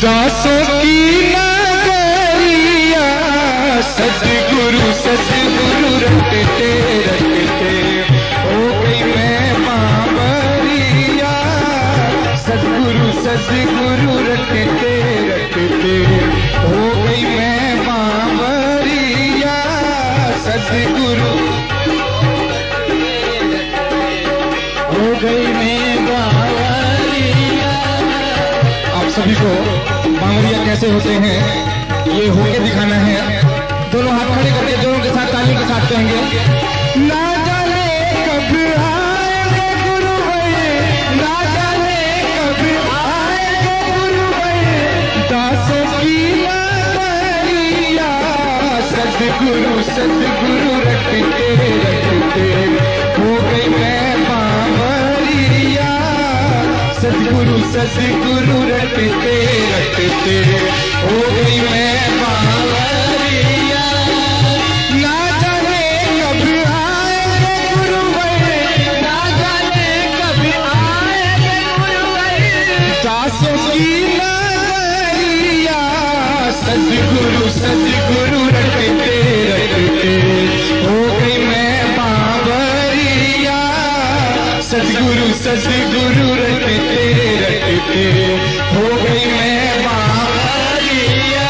दासों की नगरिया सतगुरु सतगुरु रटते रटते हो गई मैं बावरिया। सतगुरु सतगुरु रटते रटते हो गई मैं बावरिया। सतगुरु हो गई मैं बावरिया। आप सभी को बावरिया कैसे होते हैं ये होके दिखाना है। दोनों हाथ खड़े करके दोनों के साथ तालियों के साथ कहेंगे, ना जाने कब आएंगे गुरु भाई, ना जाने कब आएंगे गुरु भाई। दासों की नगरिया सतगुरु सतगुरु रटते रटते हो गई मैं बावरिया। सतगुरु सतगुरु रटते रटते हो गई मैं बावरिया। ना जाने कब आएंगे गुरु भाई, ना जाने कब आएंगे गुरु भाई। दासों की नगरिया सतगुरु सतगुरु रटते रटते हो गई मैं बावरिया। सतगुरु सतगुरु रटते रटते हो गई मैं बावरिया।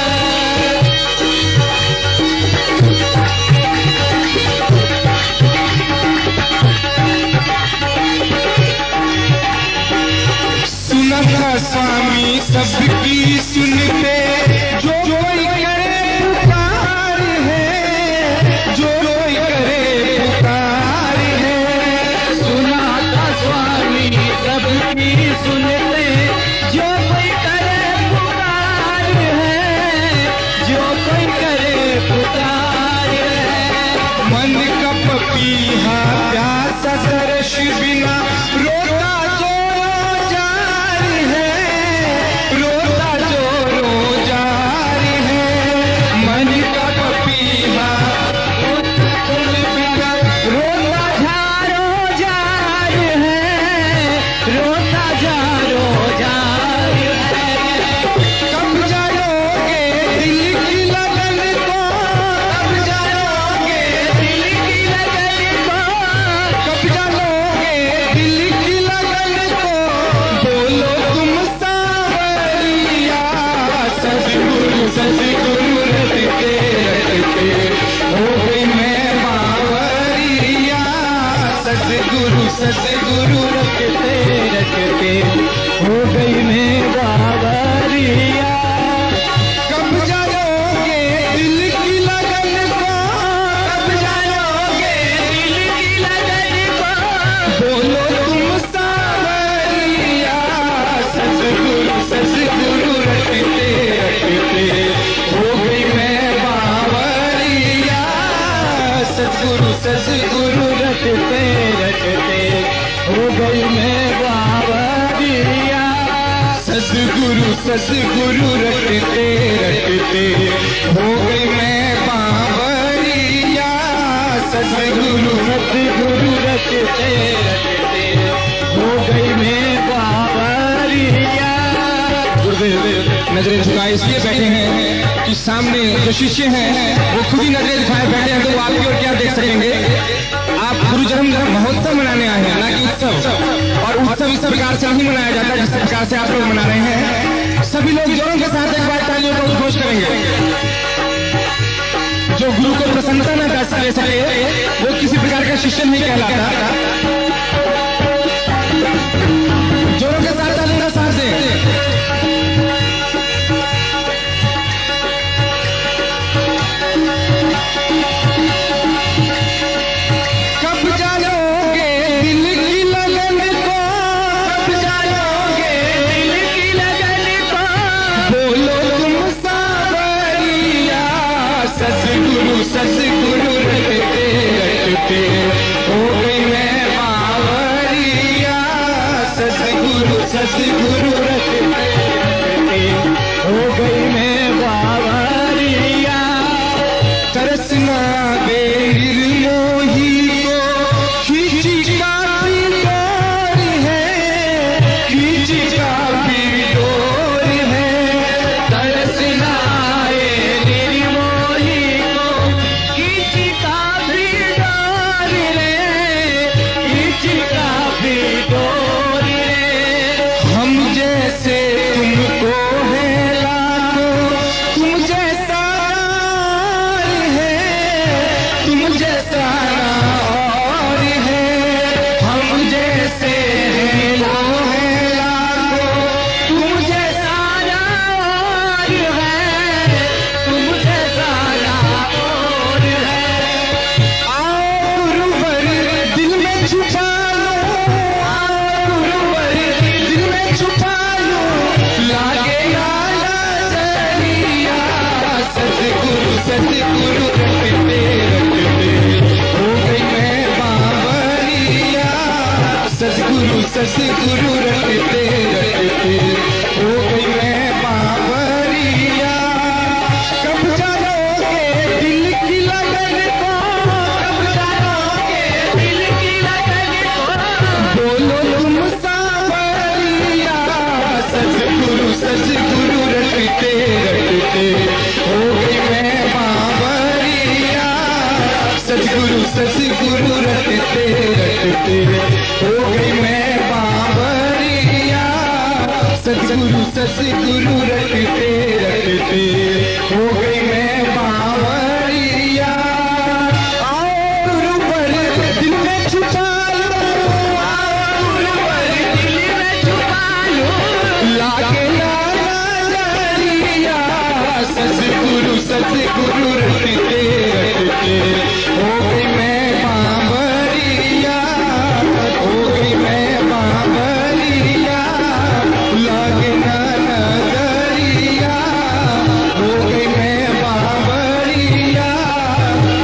सुना था स्वामी सबकी सुनते, जो कोई करे पुकार है, जो कोई करे पुकार है। सुना था स्वामी सबकी सुनते, जो कोई करे पुकार है, जो कोई करे पुकार है। मन का पपीहा प्यासा तरस बिना रोता जो जार है, रोता जो जार है। मन का पपीहा बिना रोता झारो जार है, रोता झारो जार है। कब जाओगे दिल की लगन को, कब जाओगे दिल की लगन को, कब जाओगे दिल की लगन को। बोलो तुम सावरिया। सतगुरु सतगुरु रटते रटते हो गई मैं बावरिया। सतगुरु सतगुरु रटते रटते हो गई मैं बावरिया। कब जाओगे दिल की लगन को, कब जाओगे दिल की लगन को। बोलो तुम सावरिया। सतगुरु सतगुरु रटते रटते हो गई मैं बावरिया। सतगुरु सतगुरु रटते रटते हो गई मैं बावरिया। सतगुरु सतगुरु रटते रटते हो गई मैं बावरिया। सतगुरु सतगुरु रटते रटते हो गई मैं बावरिया। गुरुदेव नजरें झुकाए इसलिए बैठे हैं कि सामने जो शिष्य हैं वो खुद ही नजरें झुकाए बैठे हैं, तो वो आपकी ओर क्या देख सकेंगे। आप गुरु जन्म महोत्सव मनाने आए हैं, ना कि उत्सव। और उत्सव इस प्रकार से नहीं मनाया जाता जिस प्रकार से आप लोग मना रहे हैं। सभी लोग जोरों के साथ एक बार तालियों को उद्घोष करेंगे। जो गुरु को प्रसन्नता न दे सके वो किसी प्रकार का शिष्य नहीं कहलाता। जोरों के साथ तालियों का साथ दें। कब जाओगे दिल की लगन को, कब जाओगे दिल की लगन को। बोलो तुम सावरिया। सतगुरु सतगुरु रटते रटते हो गई मैं बावरिया। सतगुरु सतगुरु रटते रटते हो गई मैं बावरिया। तरसना दे निर्मोही को खींची काफी डोर है, खींची काफी डोर है। सतगुरु रटते रटते हो गई मैं बावरिया। कब जानोगे दिल की लगन को, कब जानोगे दिल की लगन को, बोलो तुम सांवरिया। सतगुरु सतगुरु रटते रटते हो गई मैं बावरिया। सतगुरु सतगुरु रटते रटते हो गई मैं बावरिया। सतगुरु सतगुरु रटते रटते हो गई मैं बावरिया। आओ गुरु पर दिल में छुपा लो, गुरु पर दिल में छुपा लो, लागे ना नजरिया। सतगुरु सतगुरु रटते रटते हो गई मैं बावरिया। हो गई मैं बावरिया, लागे ना नजरिया। हो गई मैं बावरिया,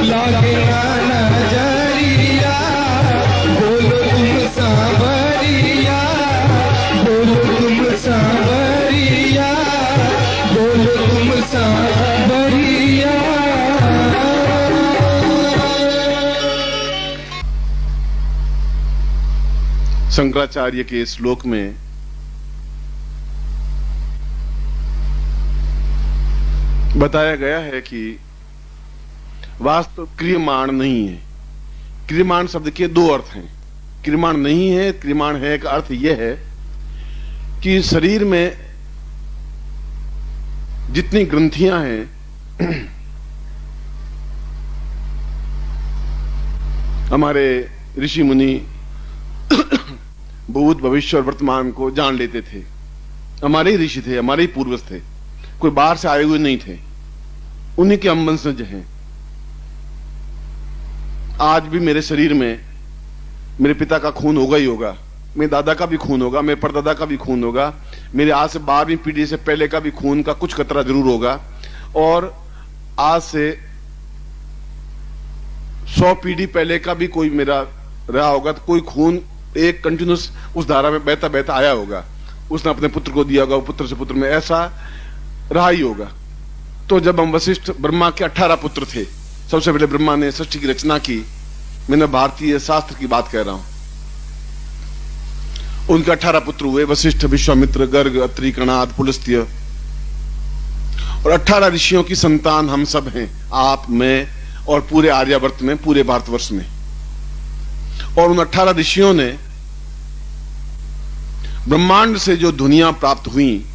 लागे ना नजरिया। बोलो तुम सांवरिया, बोलो तुम सांवरिया, बोलो तुम सांवरिया। शंकराचार्य के श्लोक में बताया गया है कि वास्तव क्रियमाण नहीं है। क्रियमाण शब्द के दो अर्थ हैं। क्रियमाण नहीं है, क्रियमाण है का अर्थ यह है कि शरीर में जितनी ग्रंथियां हैं हमारे ऋषि मुनि भूत भविष्य और वर्तमान को जान लेते थे। हमारे ही ऋषि थे, हमारे ही पूर्वज थे, कोई बाहर से आए हुए नहीं थे। उन्हीं के हम वंशज हैं। आज भी मेरे शरीर में मेरे पिता का खून होगा ही होगा, मेरे दादा का भी खून होगा, मेरे परदादा का भी खून होगा, मेरे आज से 12वीं पीढ़ी से पहले का भी खून का कुछ कतरा जरूर होगा, और आज से 100 पीढ़ी पहले का भी कोई मेरा रहा होगा। तो कोई खून एक कंटिन्यूस उस धारा में बहता बहता आया होगा, उसने अपने पुत्र को दिया होगा, वो पुत्र से पुत्र में ऐसा रहा ही होगा। तो जब हम वशिष्ठ ब्रह्मा के 18 पुत्र थे, सबसे पहले ब्रह्मा ने सृष्टि की रचना की। मैंने भारतीय शास्त्र की बात कह रहा हूं। उनके 18 पुत्र हुए, वशिष्ठ, विश्वामित्र, गर्ग, अत्रि, कणाद, पुलस्त्य, और 18 ऋषियों की संतान हम सब हैं, आप, मैं और पूरे आर्यावर्त में, पूरे भारतवर्ष में। और उन 18 ऋषियों ने ब्रह्मांड से जो ध्वनियां प्राप्त हुई,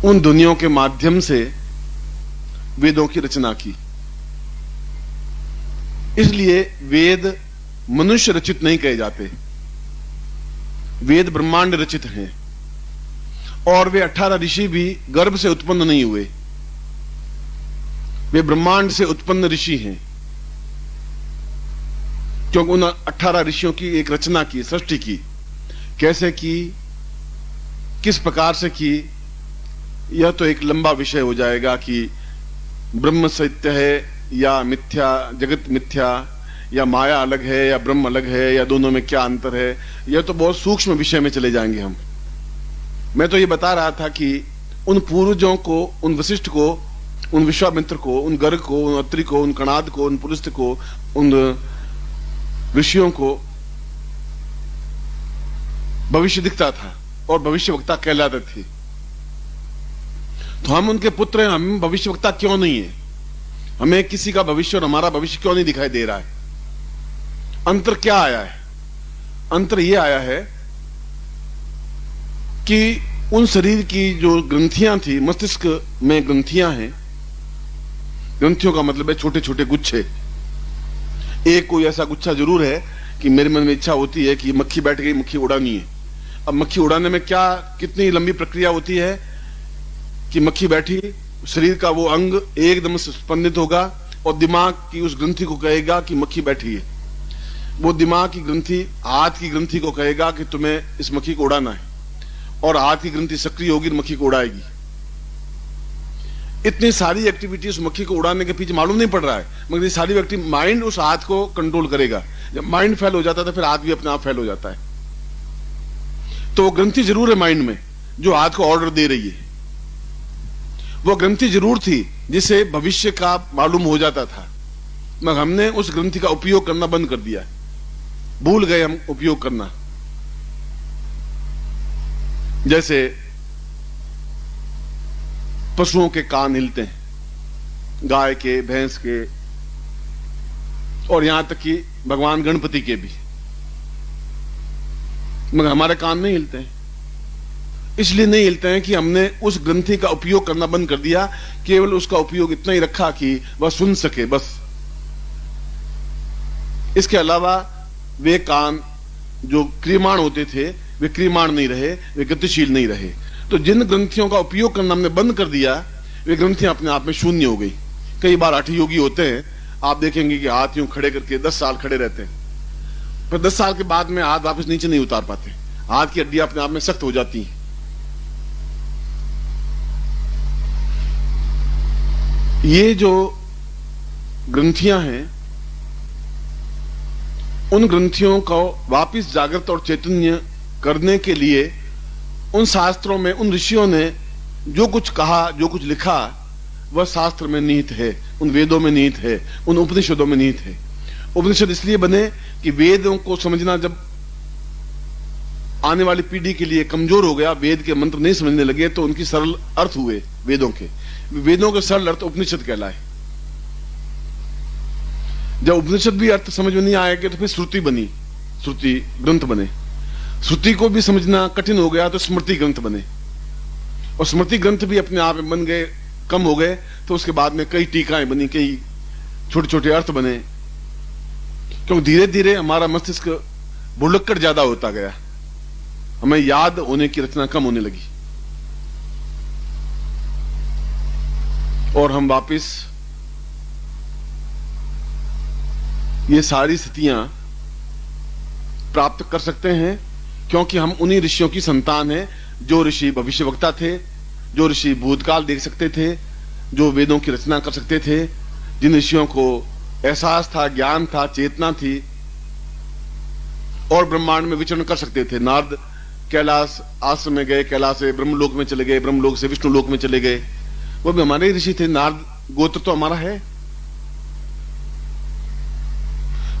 उन ध्वनियों के माध्यम से वेदों की रचना की। इसलिए वेद मनुष्य रचित नहीं कहे जाते, वेद ब्रह्मांड रचित हैं। और वे 18 ऋषि भी गर्भ से उत्पन्न नहीं हुए, वे ब्रह्मांड से उत्पन्न ऋषि हैं, क्योंकि उन 18 ऋषियों की एक रचना की, सृष्टि की। कैसे की, किस प्रकार से की, यह तो एक लंबा विषय हो जाएगा कि ब्रह्म सत्य है या मिथ्या, जगत मिथ्या, या माया अलग है या ब्रह्म अलग है, या दोनों में क्या अंतर है, यह तो बहुत सूक्ष्म विषय में चले जाएंगे हम। मैं तो ये बता रहा था कि उन पूर्वजों को, उन वशिष्ठ को, उन विश्वामित्र को, उन गर्ग को, उन अत्रि को, उन कणाद को, उन पुलस्त्य को, उन ऋषियों को भविष्य दिखता था और भविष्यवक्ता कहलाते थे। तो हम उनके पुत्र हैं, हम भविष्यवक्ता क्यों नहीं है? हमें किसी का भविष्य और हमारा भविष्य क्यों नहीं दिखाई दे रहा है? अंतर क्या आया है? अंतर यह आया है कि उन शरीर की जो ग्रंथियां थी, मस्तिष्क में ग्रंथियां हैं, ग्रंथियों का मतलब है छोटे छोटे गुच्छे। एक कोई ऐसा गुच्छा जरूर है कि मेरे मन में इच्छा होती है कि मक्खी बैठ गई, मक्खी उड़ानी है। अब मक्खी उड़ाने में क्या, कितनी लंबी प्रक्रिया होती है कि मक्खी बैठी, शरीर का वो अंग एकदम स्पंदित होगा और दिमाग की उस ग्रंथि को कहेगा कि मक्खी बैठी है। वो दिमाग की ग्रंथि हाथ की ग्रंथि को कहेगा कि तुम्हें इस मक्खी को उड़ाना है, और हाथ की ग्रंथि सक्रिय होगी, मक्खी को उड़ाएगी। इतनी सारी एक्टिविटी उस मक्खी को उड़ाने के पीछे मालूम नहीं पड़ रहा है, मगर ये सारी व्यक्ति माइंड उस हाथ को कंट्रोल करेगा। जब माइंड फेल हो जाता है तो फिर हाथ भी अपने आप फेल हो जाता है। तो वो ग्रंथि जरूर है माइंड में जो हाथ को ऑर्डर दे रही है, वो ग्रंथि जरूर थी जिसे भविष्य का मालूम हो जाता था, मगर हमने उस ग्रंथि का उपयोग करना बंद कर दिया, भूल गए हम उपयोग करना। जैसे पशुओं के कान हिलते हैं, गाय के, भैंस के, और यहां तक कि भगवान गणपति के भी, मगर हमारे कान नहीं हिलते हैं। इसलिए नहीं हिलते हैं कि हमने उस ग्रंथि का उपयोग करना बंद कर दिया, केवल उसका उपयोग इतना ही रखा कि वह सुन सके बस। इसके अलावा वे कान जो क्रियमाण होते थे वे क्रियमाण नहीं रहे, वे गतिशील नहीं रहे। तो जिन ग्रंथियों का उपयोग करना हमने बंद कर दिया वे ग्रंथियां अपने आप में शून्य हो गई। कई बार हठ योगी होते हैं, आप देखेंगे कि हाथ यूं खड़े करके 10 साल खड़े रहते हैं, पर 10 साल के बाद में हाथ वापस नीचे नहीं उतार पाते, हाथ की हड्डियां अपने आप में सख्त हो जाती हैं। ये जो ग्रंथियां हैं, उन ग्रंथियों को वापस जागृत और चैतन्य करने के लिए उन शास्त्रों में, उन ऋषियों ने जो कुछ कहा, जो कुछ लिखा, वह शास्त्र में निहित है, उन वेदों में निहित है, उन उपनिषदों में निहित है। उपनिषद इसलिए बने कि वेदों को समझना जब आने वाली पीढ़ी के लिए कमजोर हो गया, वेद के मंत्र नहीं समझने लगे, तो उनकी सरल अर्थ हुए वेदों के। वेदों के सरल अर्थ उपनिषद कहलाए। जब उपनिषद भी अर्थ समझ में नहीं आएगा तो फिर श्रुति बनी, श्रुति ग्रंथ बने। श्रुति को भी समझना कठिन हो गया तो स्मृति ग्रंथ बने, और स्मृति ग्रंथ भी अपने आप में बन गए, कम हो गए, तो उसके बाद में कई टीकाएं बनी, कई छोटे छोटे अर्थ बने। क्योंकि धीरे धीरे हमारा मस्तिष्क भुलक्कड़ ज्यादा होता गया, हमें याद होने की रचना कम होने लगी, और हम वापिस ये सारी स्थितियां प्राप्त कर सकते हैं क्योंकि हम उन्हीं ऋषियों की संतान हैं जो ऋषि भविष्यवक्ता थे, जो ऋषि भूतकाल देख सकते थे, जो वेदों की रचना कर सकते थे, जिन ऋषियों को एहसास था, ज्ञान था, चेतना थी, और ब्रह्मांड में विचरण कर सकते थे। नारद कैलाश आश्रम में गए, कैलाश से ब्रह्मलोक में चले गए, ब्रह्मलोक से विष्णु लोक में चले गए, वो भी हमारे ऋषि थे। नारद गोत्र तो हमारा है।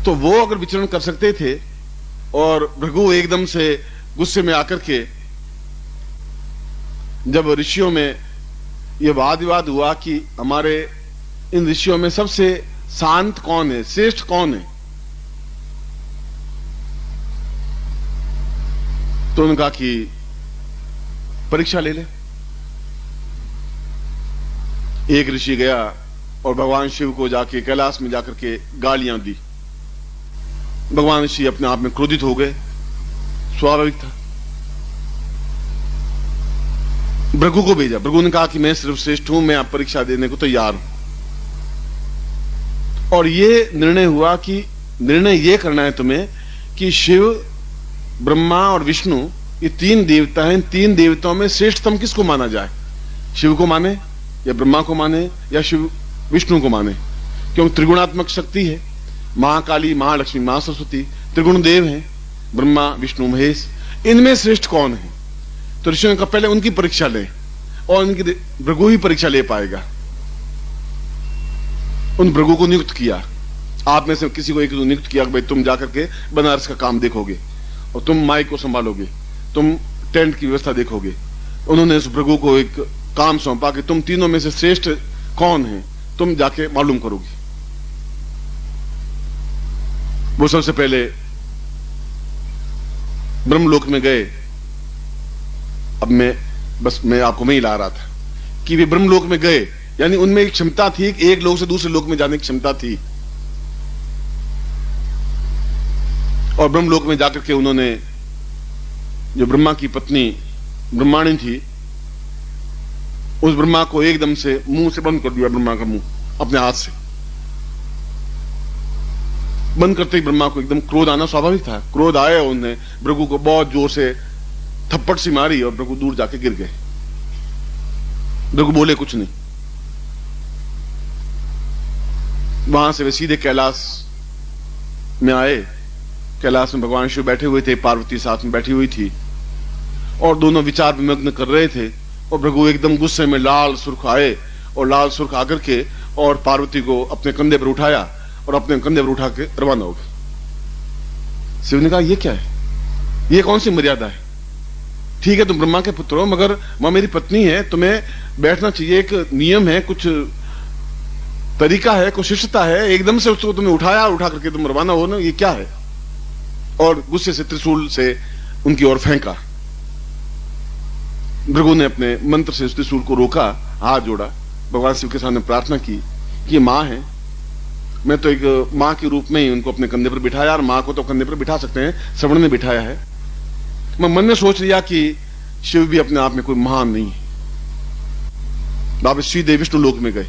तो वो अगर विचरण कर सकते थे, और भृगु एकदम से गुस्से में आकर के, जब ऋषियों में यह वाद विवाद हुआ कि हमारे इन ऋषियों में सबसे शांत कौन है, श्रेष्ठ कौन है, तो उन्होंने कहा कि परीक्षा ले ले। एक ऋषि गया और भगवान शिव को जाके कैलाश में जाकर के गालियां दी। भगवान शिव अपने आप में क्रोधित हो गए, स्वाभाविक था। भृगु को भेजा, भृगु ने कहा कि मैं सिर्फ श्रेष्ठ हूं, मैं आप परीक्षा देने को तैयार हूं। और ये निर्णय हुआ कि निर्णय ये करना है तुम्हें कि शिव, ब्रह्मा और विष्णु ये 3 देवता हैं, 3 देवताओं में श्रेष्ठतम किसको माना जाए? शिव को माने या ब्रह्मा को माने या शिव विष्णु को माने? क्योंकि त्रिगुणात्मक शक्ति है, महाकाली, महालक्ष्मी, महासरस्वती त्रिगुण देव हैं, ब्रह्मा विष्णु महेश, इनमें श्रेष्ठ कौन है? तो ऋषियों ने कहा पहले उनकी परीक्षा ले, और उनकी भृगु ही परीक्षा ले पाएगा। उन भृगु को नियुक्त किया, आप में से किसी को एक नियुक्त किया कि भाई तुम जाकर के बनारस का काम देखोगे, और तुम माइक को संभालोगे, तुम टेंट की व्यवस्था देखोगे। उन्होंने उस भृगु को एक काम सौंपा कि तुम तीनों में से श्रेष्ठ कौन है, तुम जाके मालूम करोगे। वो सबसे पहले ब्रह्मलोक में गए। अब मैं आपको मैं ही ला रहा था कि वे ब्रह्मलोक में गए, यानी उनमें एक क्षमता थी, एक लोक से दूसरे लोक में जाने की क्षमता थी। और ब्रह्मलोक में जाकर के उन्होंने, जो ब्रह्मा की पत्नी ब्रह्माणी थी, उस ब्रह्मा को एकदम से मुंह से बंद कर दिया, ब्रह्मा का मुंह अपने हाथ से बंद करते ही ब्रह्मा को एकदम क्रोध आना स्वाभाविक था। क्रोध आया, उन्होंने भृगु को बहुत जोर से थप्पड़ सी मारी और भृगु दूर जाके गिर गए। भृगु बोले कुछ नहीं। वहां से वे सीधे कैलाश में आए। कैलाश में भगवान शिव बैठे हुए थे, पार्वती साथ में बैठी हुई थी और दोनों विचार विमग्न कर रहे थे। और भृगु एकदम गुस्से में लाल सुर्ख आए और लाल सुर्ख आकर के और पार्वती को अपने कंधे पर उठाया और अपने कंधे पर उठा के रवाना हो गए। शिव ने कहा ये क्या है, ये कौन सी मर्यादा है? ठीक है तुम ब्रह्मा के पुत्र हो, मगर वह मेरी पत्नी है, तुम्हें बैठना चाहिए, एक नियम है, कुछ तरीका है, कुछ शिष्टता है। एकदम से उसको तुमने उठाया, उठा करके तुम रवाना हो ना, ये क्या है? और गुस्से से त्रिशूल से उनकी ओर फेंका। भृगु ने अपने मंत्र से उस त्रिशूल को रोका, हाथ जोड़ा, भगवान शिव के सामने प्रार्थना की कि ये माँ है, मैं तो एक माँ के रूप में ही उनको अपने कंधे पर बिठाया, और माँ को तो कंधे पर बिठा सकते हैं, श्रवण ने बिठाया है। मैं मन में सोच लिया कि शिव भी अपने आप में कोई महान नहीं है। वापस सीधे विष्णु लोक में गए।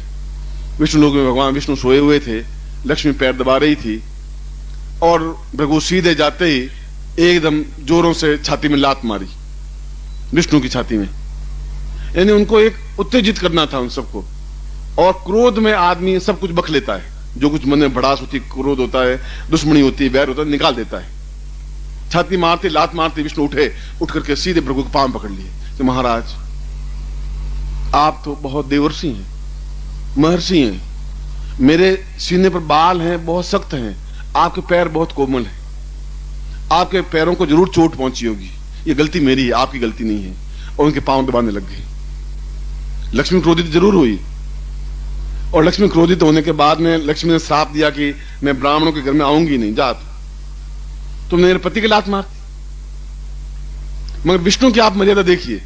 विष्णु लोक में भगवान विष्णु सोए हुए थे, लक्ष्मी पैर दबा रही थी और भृगु सीधे जाते ही एकदम जोरों से छाती में लात मारी, विष्णु की छाती में। यानी उनको एक उत्तेजित करना था उन सबको। और क्रोध में आदमी सब कुछ बख लेता है, जो कुछ मन में भड़ास होती, क्रोध होता है, दुश्मनी होती है, वैर होता है, निकाल देता है। छाती मारते, लात मारते विष्णु उठे, उठ करके सीधे भृगु के पांव पकड़ लिए कि महाराज आप तो बहुत देवर्षि हैं, महर्षि हैं, मेरे सीने पर बाल हैं, बहुत सख्त हैं, आपके पैर बहुत कोमल हैं, आपके पैरों को जरूर चोट पहुंची होगी, ये गलती मेरी है, आपकी गलती नहीं है। और उनके पांव दबाने लग गए। लक्ष्मी क्रोधित जरूर हुई, और लक्ष्मी क्रोधित होने के बाद में लक्ष्मी ने श्राप दिया कि मैं ब्राह्मणों के घर में आऊंगी नहीं, जा तुमने मेरे पति की लात मार। मगर विष्णु की आप मर्यादा देखिए,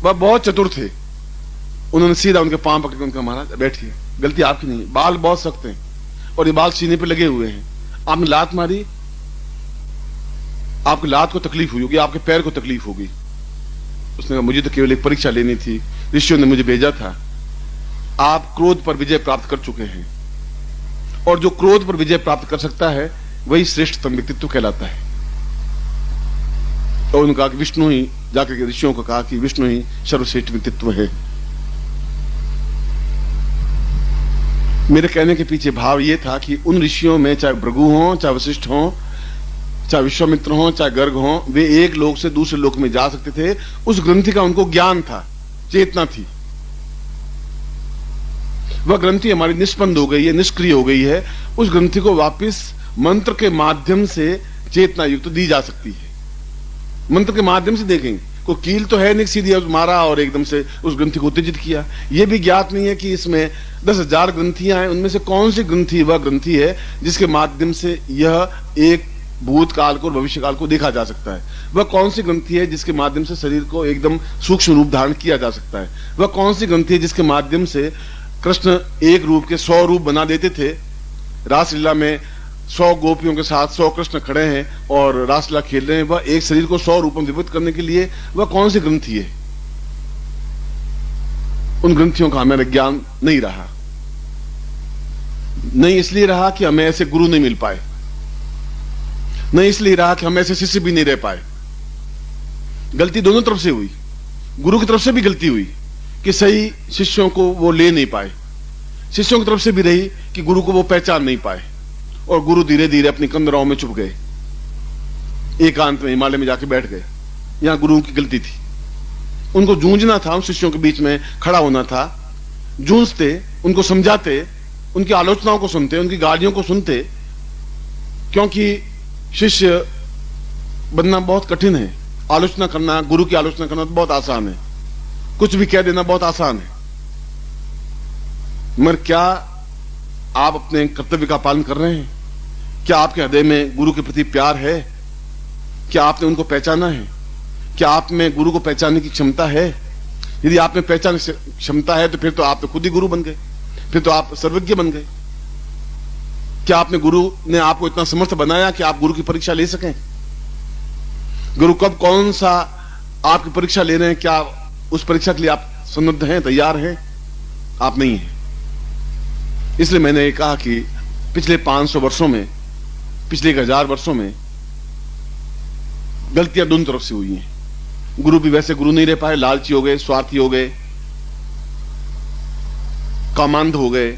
वह बहुत चतुर थे। उन्होंने सीधा उनके पांव पकड़ के उनका महाराज बैठिए, गलती आपकी नहीं है, बाल बहुत सख्त हैं और ये बाल सीने पे लगे हुए हैं, आपने लात मारी, आपकी लात को तकलीफ हुई होगी, आपके पैर को तकलीफ होगी। उसने कहा मुझे तो केवल एक परीक्षा लेनी थी, ऋषियों ने मुझे भेजा था, आप क्रोध पर विजय प्राप्त कर चुके हैं, और जो क्रोध पर विजय प्राप्त कर सकता है वही श्रेष्ठतम व्यक्तित्व कहलाता है। और उन्होंने कहा कि विष्णु ही, जाकर के ऋषियों को कहा कि विष्णु ही सर्वश्रेष्ठ व्यक्तित्व है। मेरे कहने के पीछे भाव यह था कि उन ऋषियों में चाहे भृगु हो, चाहे वशिष्ठ हो, चाहे विश्वामित्र हो, चाहे गर्ग हो, वे एक लोक से दूसरे लोक में जा सकते थे। उस ग्रंथि का उनको ज्ञान था, चेतना थी। वह ग्रंथि हमारी निष्पन्द हो गई है, निष्क्रिय हो गई है। उस ग्रंथि को वापस मंत्र के माध्यम से चेतना युक्त दी जा सकती है। मंत्र के माध्यम से देखेंगे, कोई कील तो है नहीं, सीधी मारा और एकदम से उस ग्रंथि को उत्तेजित किया। यह भी ज्ञात नहीं है कि इसमें 10,000 ग्रंथियां हैं, उनमें से कौन सी ग्रंथि वह ग्रंथि है जिसके माध्यम से यह एक भूतकाल को और भविष्य काल को देखा जा सकता है। वह कौन सी ग्रंथि है जिसके माध्यम से शरीर को एकदम सूक्ष्म रूप धारण किया जा सकता है। वह कौन सी ग्रंथि है जिसके माध्यम से कृष्ण एक रूप के 100 रूप बना देते थे। रासलीला में 100 गोपियों के साथ 100 कृष्ण खड़े हैं और रासलीला खेल रहे हैं। वह एक शरीर को 100 रूपों में विभक्त करने के लिए वह कौन सी ग्रंथि है? उन ग्रंथियों का हमें ज्ञान नहीं रहा। नहीं इसलिए रहा कि हमें ऐसे गुरु नहीं मिल पाए, नहीं इसलिए रहा कि हम ऐसे शिष्य भी नहीं रह पाए। गलती दोनों तरफ से हुई। गुरु की तरफ से भी गलती हुई कि सही शिष्यों को वो ले नहीं पाए, शिष्यों की तरफ से भी रही कि गुरु को वो पहचान नहीं पाए, और गुरु धीरे धीरे अपनी कंदराओं में छुप गए, एकांत में हिमालय में जाके बैठ गए। यहां गुरुओं की गलती थी। उनको जूझना था, उन शिष्यों के बीच में खड़ा होना था, जूझते, उनको समझाते, उनकी आलोचनाओं को सुनते, उनकी गालियों को सुनते। क्योंकि शिष्य बनना बहुत कठिन है, आलोचना करना, गुरु की आलोचना करना तो बहुत आसान है, कुछ भी कह देना बहुत आसान है। मगर क्या आप अपने कर्तव्य का पालन कर रहे हैं? क्या आपके हृदय में गुरु के प्रति प्यार है? क्या आपने उनको पहचाना है? क्या आप में गुरु को पहचानने की क्षमता है? यदि आप में पहचान क्षमता है तो फिर तो आप तो खुद ही गुरु बन गए, फिर तो आप सर्वज्ञ बन गए। क्या आपने गुरु ने आपको इतना समर्थ बनाया कि आप गुरु की परीक्षा ले सकें? गुरु कब कौन सा आपकी परीक्षा ले रहे हैं, क्या उस परीक्षा के लिए आप सन्नद्ध हैं, तैयार हैं? आप नहीं हैं। इसलिए मैंने ये कहा कि पिछले 500 वर्षों में, पिछले 1000 वर्षों में गलतियां दोनों तरफ से हुई हैं। गुरु भी वैसे गुरु नहीं रह पाए, लालची हो गए, स्वार्थी हो गए, कामांध हो गए,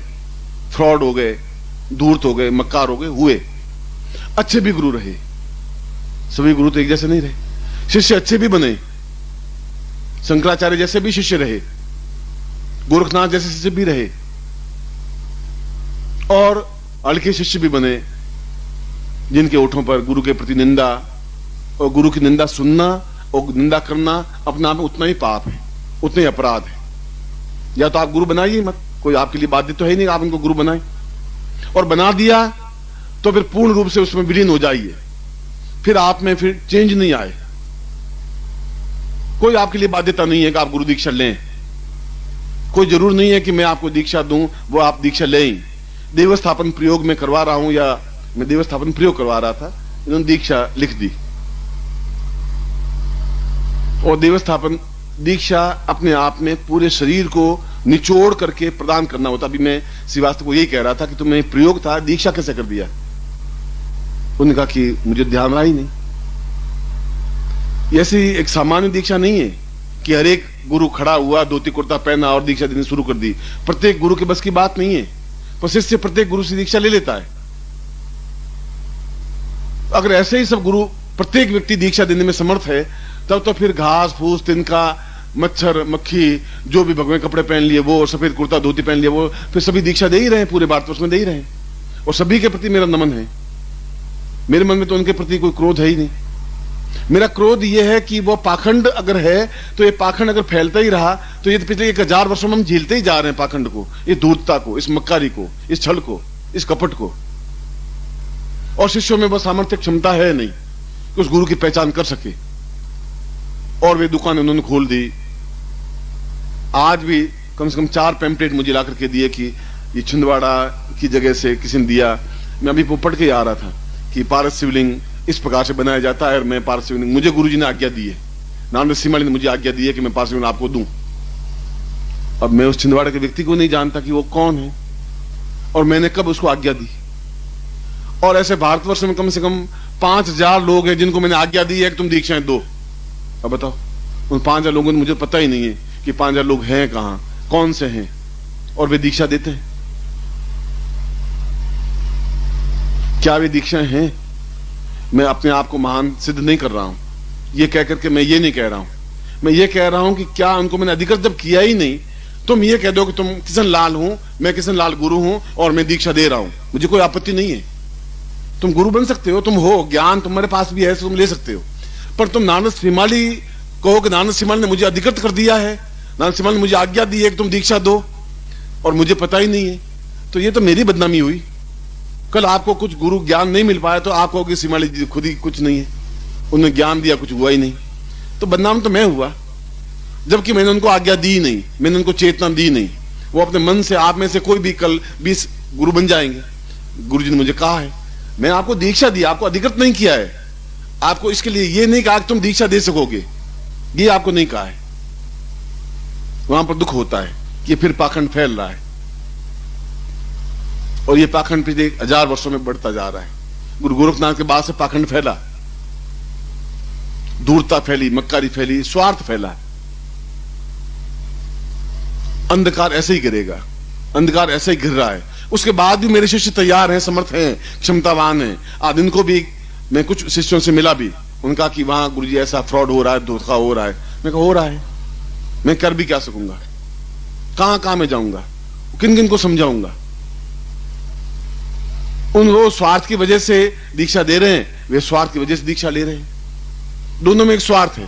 फ्रॉड हो गए, धूर्त हो गए, मक्कार हो गए, हुए। अच्छे भी गुरु रहे, सभी गुरु तो एक जैसे नहीं रहे। शिष्य अच्छे भी बने, शंकराचार्य जैसे भी शिष्य रहे, गोरखनाथ जैसे शिष्य भी रहे, और हल्के शिष्य भी बने जिनके ओठों पर गुरु के प्रति निंदा, और गुरु की निंदा सुनना और निंदा करना अपने आप में उतना ही पाप है, उतना ही अपराध है। या तो आप गुरु बनाइए मत, कोई आपके लिए बाध्य तो है ही नहीं आप उनको गुरु बनाएं, और बना दिया तो फिर पूर्ण रूप से उसमें विलीन हो जाइए, फिर आप में फिर चेंज नहीं आए। कोई आपके लिए बाध्यता नहीं है कि आप गुरु दीक्षा लें, कोई जरूर नहीं है कि मैं आपको दीक्षा दूं, वो आप दीक्षा लें। देवस्थापन प्रयोग में करवा रहा हूं, या मैं देवस्थापन प्रयोग करवा रहा था, इन्होंने दीक्षा लिख दी, और देवस्थापन दीक्षा अपने आप में पूरे शरीर को निचोड़ करके प्रदान करना होता। अभी मैं श्रीवास्तव को यही कह रहा था कि तुम्हें प्रयोग था, दीक्षा कैसे कर दिया? उन्होंने कहा कि मुझे ध्यान रहा ही नहीं। ऐसी एक सामान्य दीक्षा नहीं है कि हर एक गुरु खड़ा हुआ, धोती कुर्ता पहना और दीक्षा देनी शुरू कर दी। प्रत्येक गुरु के बस की बात नहीं है, पर शिष्य प्रत्येक गुरु से दीक्षा ले लेता है। अगर ऐसे ही सब गुरु प्रत्येक व्यक्ति दीक्षा देने में समर्थ है, तब तो फिर घास फूस, तिनका, मच्छर मक्खी, जो भी भगवे कपड़े पहन लिए वो, सफेद कुर्ता धोती पहन लिया वो, फिर सभी दीक्षा दे ही रहे हैं, पूरे भारतवर्ष में दे ही रहे हैं, और सभी के प्रति मेरा नमन है। मेरे मन में तो उनके प्रति कोई क्रोध है ही नहीं। मेरा क्रोध यह है कि वो पाखंड अगर है, तो ये पाखंड अगर फैलता ही रहा, तो ये पिछले 1000 वर्षों में हम झेलते ही जा रहे हैं पाखंड को, इस धूर्तता को, इस मक्कारी को, इस छल को, इस कपट को। और शिष्यों में वो सामर्थ्य क्षमता है नहीं कि उस गुरु की पहचान कर सके, और वे दुकान उन्होंने खोल दी। आज भी कम से कम 4 पैम्पलेट मुझे ला करके दिए कि ये छिंदवाड़ा की जगह से किसी ने दिया। मैं अभी पढ़ के आ रहा था कि पारस शिवलिंग इस प्रकार से बनाया जाता है, और मैं पारस शिवलिंग, मुझे गुरुजी ने आज्ञा दी है, नाम सीमाली ने मुझे आज्ञा दी है कि मैं पारस शिवलिंग आपको दूं। अब मैं उस छिंदवाड़ा के व्यक्ति को नहीं जानता कि वो कौन है और मैंने कब उसको आज्ञा दी। और ऐसे भारतवर्ष में कम से कम 5000 लोग हैं जिनको मैंने आज्ञा दी है कि तुम दीक्षाएं दो। अब बताओ, उन 5000 लोगों ने मुझे पता ही नहीं है कि 5000 लोग हैं कहां, कौन से हैं, और वे दीक्षा देते हैं। क्या वे दीक्षाएं हैं? मैं अपने आप को महान सिद्ध नहीं कर रहा हूं, ये कह करके मैं ये नहीं कह रहा हूं। मैं ये कह रहा हूं कि क्या उनको मैंने अधिकृत जब किया ही नहीं, तुम ये कह दो कि तुम किशन लाल हूं, मैं किशन लाल गुरु हूं और मैं दीक्षा दे रहा हूं, मुझे कोई आपत्ति नहीं है। तुम गुरु बन सकते हो, तुम हो, ज्ञान तुम्हारे पास भी है, तुम ले सकते हो। पर तुम नानक श्रीमाली कहो कि नानक श्रीमाली ने मुझे अधिकृत कर दिया है, नानक श्रीमाली ने मुझे आज्ञा दी है कि तुम दीक्षा दो, और मुझे पता ही नहीं है, तो ये तो मेरी बदनामी हुई। कल आपको कुछ गुरु ज्ञान नहीं मिल पाया तो आप कहोगे श्रीमाली जी खुद ही कुछ नहीं है, उन्होंने ज्ञान दिया, कुछ हुआ ही नहीं, तो बदनाम तो मैं हुआ, जबकि मैंने उनको आज्ञा दी नहीं, मैंने उनको चेतना दी नहीं। वो अपने मन से, आप में से कोई भी कल 20 गुरु बन जाएंगे। गुरु जी ने मुझे कहा है, मैं आपको दीक्षा दी, आपको अधिकृत नहीं किया है, आपको इसके लिए ये नहीं कहा कि तुम दीक्षा दे सकोगे, ये आपको नहीं कहा है। वहां पर दुख होता है कि फिर पाखंड फैल रहा है, और ये पाखंड पिछले 1000 वर्षों में बढ़ता जा रहा है। गुरु गोरखनाथ के बाद से पाखंड फैला, धूर्तता फैली, मक्कारी फैली, स्वार्थ फैला। अंधकार ऐसे ही गिरेगा, अंधकार ऐसे ही गिर रहा है। उसके बाद भी मेरे शिष्य तैयार हैं, समर्थ हैं, क्षमतावान हैं। आज इनको भी मैं कुछ शिष्यों से मिला भी, उनका कि वहां गुरुजी ऐसा फ्रॉड हो रहा है, धोखा हो रहा है। मैं कहा हो रहा है, मैं कर भी क्या सकूंगा, कहां कहां मैं जाऊंगा, किन किन को समझाऊंगा। उन वो स्वार्थ की वजह से दीक्षा दे रहे हैं, वे स्वार्थ की वजह से दीक्षा ले रहे हैं। दोनों में एक स्वार्थ है।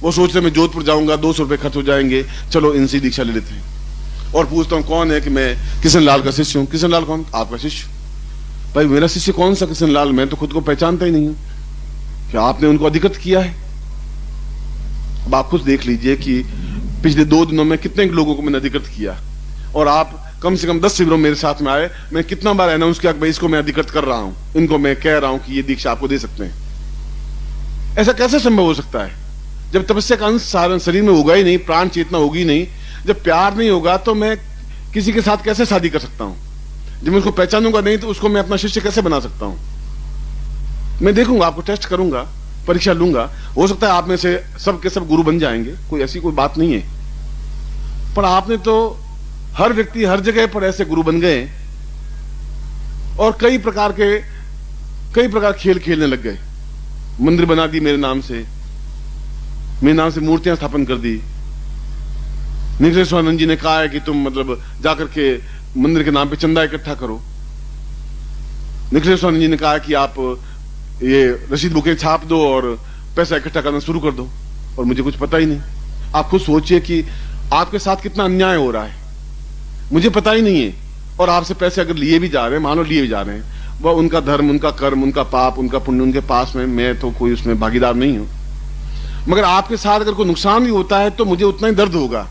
वो सोच रहे मैं जोधपुर जाऊंगा, 200 रुपए खर्च हो जाएंगे, चलो इनसे दीक्षा ले लेते हैं। और पूछता हूं कौन है कि मैं किशन लाल का शिष्य हूं। किशन लाल कौन? आपका शिष्य। भाई मेरा शिष्य कौन सा किशन लाल, मैं तो खुद को पहचानता ही नहीं हूं। क्या आपने उनको अधिकृत किया है? अब आप खुद देख लीजिए कि पिछले 2 दिनों में कितने लोगों को मैंने अधिकृत किया, और आप कम से कम 10 शिविरों मेरे साथ में आए। मैं कितना बार अनाउंस किया कि भाई इसको मैं अधिकृत कर रहा हूं, इनको मैं कह रहा हूं कि ये दीक्षा आपको दे सकते हैं। ऐसा कैसे संभव हो सकता है जब तपस्या का अंश शरीर में होगा ही नहीं, प्राण चेतना होगी नहीं, जब प्यार नहीं होगा तो मैं किसी के साथ कैसे शादी कर सकता हूं? जब मैं उसको पहचानूंगा नहीं तो उसको मैं अपना शिष्य कैसे बना सकता हूं? मैं देखूंगा, आपको टेस्ट करूंगा, परीक्षा लूंगा। हो सकता है आप में से सब के सब गुरु बन जाएंगे, कोई ऐसी कोई बात नहीं है। पर आपने तो हर व्यक्ति हर जगह पर ऐसे गुरु बन गए और कई प्रकार खेल खेलने लग गए। मंदिर बना दी मेरे नाम से मूर्तियां स्थापन कर दी। निखिलेश्वरानंद जी ने कहा है कि तुम मतलब जाकर के मंदिर के नाम पे चंदा इकट्ठा करो। निखिलेश्वरानंद जी ने कहा कि आप ये रसीद बुकें छाप दो और पैसा इकट्ठा करना शुरू कर दो, और मुझे कुछ पता ही नहीं। आप खुद सोचिए कि आपके साथ कितना अन्याय हो रहा है, मुझे पता ही नहीं है। और आपसे पैसे अगर लिए भी जा रहे हैं, मानो लिए भी जा रहे हैं, वह उनका धर्म, उनका कर्म, उनका पाप, उनका पुण्य उनके पास में, मैं तो कोई उसमें भागीदार नहीं हूं। मगर आपके साथ अगर कोई नुकसान भी होता है तो मुझे उतना ही दर्द होगा।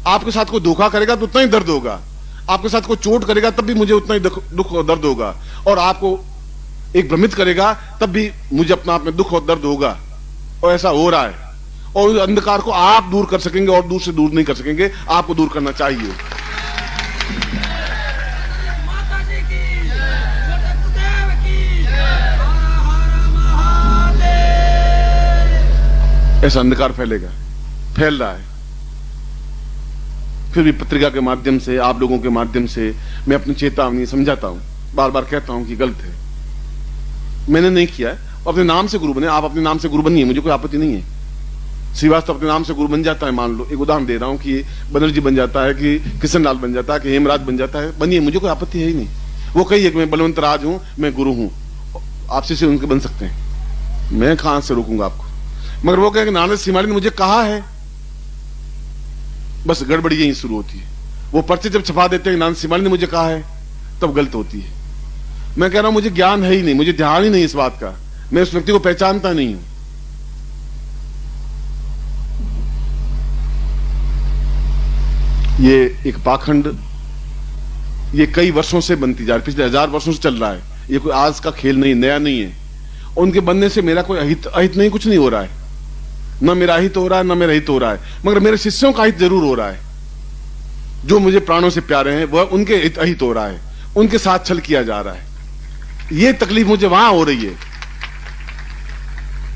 आपके साथ कोई धोखा करेगा तो उतना ही दर्द होगा। आपके साथ कोई चोट करेगा तब भी मुझे उतना ही दुख और दर्द होगा। और आपको एक भ्रमित करेगा तब भी मुझे अपना आप में दुख और दर्द होगा। और ऐसा हो रहा है। और उस अंधकार को आप दूर कर सकेंगे और दूर से दूर नहीं कर सकेंगे, आपको दूर करना चाहिए। माता जी की छोटे गुरुदेव की हर हर महादेव। ऐसा अंधकार फैल रहा है। फिर भी पत्रिका के माध्यम से, आप लोगों के माध्यम से मैं अपनी चेतावनी समझाता हूं, बार बार कहता हूं कि गलत है, मैंने नहीं किया है। अपने नाम से गुरु बने, आप अपने नाम से गुरु बनिए, मुझे कोई आपत्ति नहीं है। श्रीवास्तव अपने नाम से गुरु बन जाता है, मान लो, एक उदाहरण दे रहा हूं कि बनर्जी बन जाता है, कि किशन लाल बन जाता है, कि हेमराज बन जाता है, बनिए, मुझे कोई आपत्ति है ही नहीं। वो कहिए कि मैं बलवंत राज हूं, मैं गुरु हूं, आपसे से उनके बन सकते हैं, मैं कहां से रोकूंगा आपको। मगर वो कहे कि नारद सिमाली ने मुझे कहा है, बस गड़बड़ी यही शुरू होती है। वो पर्चे जब छपा देते हैं नारद सिमाली ने मुझे कहा है, तब गलत होती है। मैं कह रहा हूं मुझे ज्ञान है ही नहीं, मुझे ध्यान ही नहीं इस बात का, मैं उस व्यक्ति को पहचानता नहीं हूं। ये एक पाखंड, ये कई वर्षों से बनती जा रही, पिछले 1000 वर्षों से चल रहा है। ये कोई आज का खेल नहीं, नया नहीं है। उनके बनने से मेरा कोई अहित नहीं, कुछ नहीं हो रहा है। न मेरा हित हो रहा है, न मेरा हित हो रहा है, मगर मेरे शिष्यों का हित जरूर हो रहा है। जो मुझे प्राणों से प्यारे हैं, वह उनके अहित हो रहा है, उनके साथ छल किया जा रहा है। ये तकलीफ मुझे वहां हो रही है।